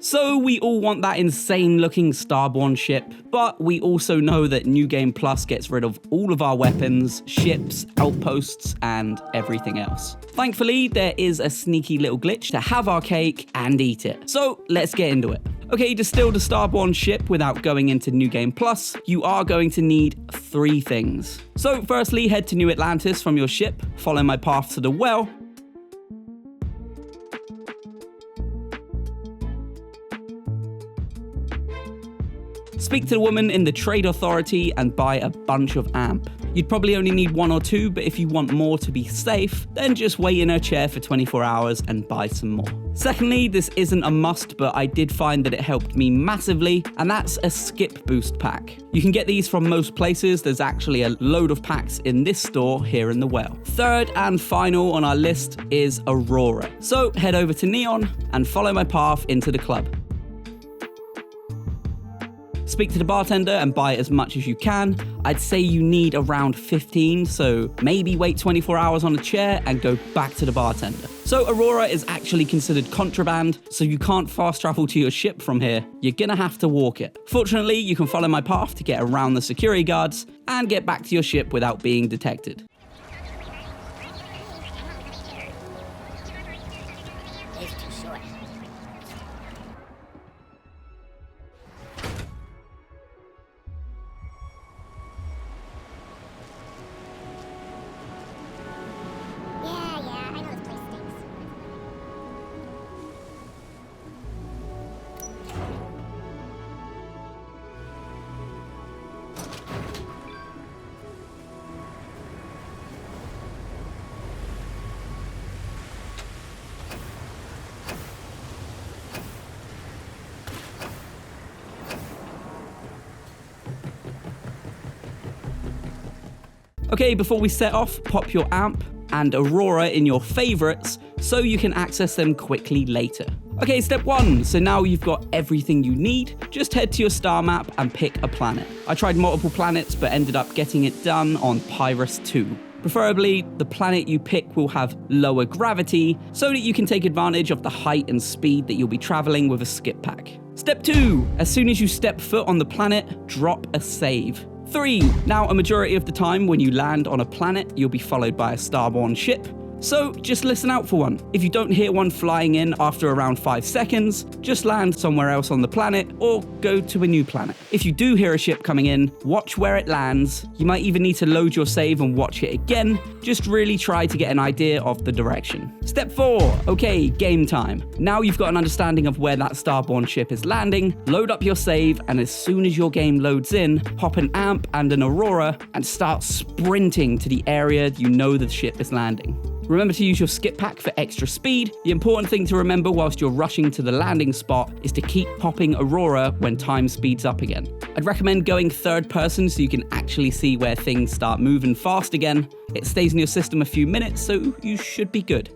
So we all want that insane looking Starborn ship, but we also know that New Game Plus gets rid of all of our weapons, ships, outposts, and everything else. Thankfully, there is a sneaky little glitch to have our cake and eat it. So let's get into it. Okay, to steal the Starborn ship without going into New Game Plus, you are going to need 3 things. So firstly, head to New Atlantis from your ship, follow my path to the well, speak to the woman in the Trade Authority and buy a bunch of amp. You'd probably only need 1 or 2, but if you want more to be safe, then just wait in her chair for 24 hours and buy some more. Secondly, this isn't a must, but I did find that it helped me massively, and that's a skip boost pack. You can get these from most places. There's actually a load of packs in this store here in the well. Third and final on our list is Aurora. So head over to Neon and follow my path into the club. Speak to the bartender and buy as much as you can. I'd say you need around 15, so maybe wait 24 hours on a chair and go back to the bartender. So Aurora is actually considered contraband, so you can't fast travel to your ship from here. You're gonna have to walk it. Fortunately, you can follow my path to get around the security guards and get back to your ship without being detected. Okay, before we set off, pop your amp and Aurora in your favorites so you can access them quickly later. Okay, step 1. So now you've got everything you need, just head to your star map and pick a planet. I tried multiple planets but ended up getting it done on Pyrus 2. Preferably, the planet you pick will have lower gravity so that you can take advantage of the height and speed that you'll be traveling with a skip pack. Step 2. As soon as you step foot on the planet, drop a save. 3. Now, a majority of the time when you land on a planet, you'll be followed by a Starborn ship. So just listen out for one. If you don't hear one flying in after around 5 seconds, just land somewhere else on the planet or go to a new planet. If you do hear a ship coming in, watch where it lands. You might even need to load your save and watch it again. Just really try to get an idea of the direction. Step 4. Okay, game time. Now you've got an understanding of where that Starborn ship is landing, load up your save, and as soon as your game loads in, pop an amp and an Aurora and start sprinting to the area you know the ship is landing. Remember to use your skip pack for extra speed. The important thing to remember whilst you're rushing to the landing spot is to keep popping Aurora when time speeds up again. I'd recommend going third person so you can actually see where things start moving fast again. It stays in your system a few minutes, so you should be good.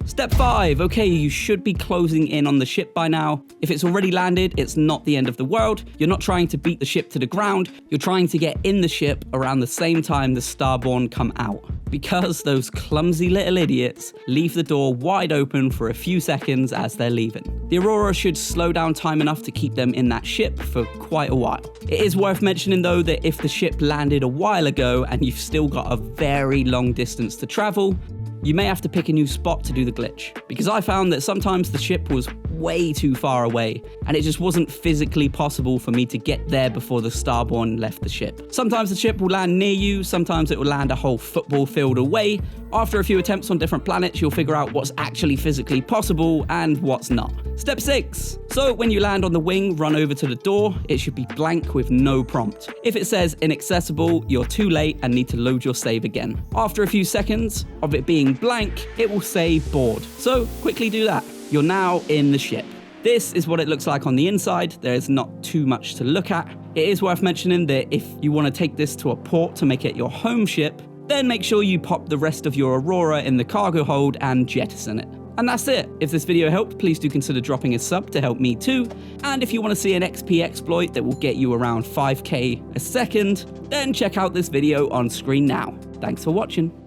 Step 5. Okay, you should be closing in on the ship by now. If it's already landed, it's not the end of the world. You're not trying to beat the ship to the ground. You're trying to get in the ship around the same time the Starborn come out. Because those clumsy little idiots leave the door wide open for a few seconds as they're leaving. The Aurora should slow down time enough to keep them in that ship for quite a while. It is worth mentioning though that if the ship landed a while ago and you've still got a very long distance to travel, you may have to pick a new spot to do the glitch, because I found that sometimes the ship was way too far away and it just wasn't physically possible for me to get there before the Starborn left the ship. Sometimes the ship will land near you, sometimes it will land a whole football field away. After a few attempts on different planets, you'll figure out what's actually physically possible and what's not. Step 6. So when you land on the wing, run over to the door. It should be blank with no prompt. If it says inaccessible, you're too late and need to load your save again. After a few seconds of it being blank, it will say board. So quickly do that. You're now in the ship. This is what it looks like on the inside. There is not too much to look at. It is worth mentioning that if you want to take this to a port to make it your home ship, then make sure you pop the rest of your Aurora in the cargo hold and jettison it. And that's it. If this video helped, please do consider dropping a sub to help me too. And if you want to see an XP exploit that will get you around 5k a second, then check out this video on screen now. Thanks for watching.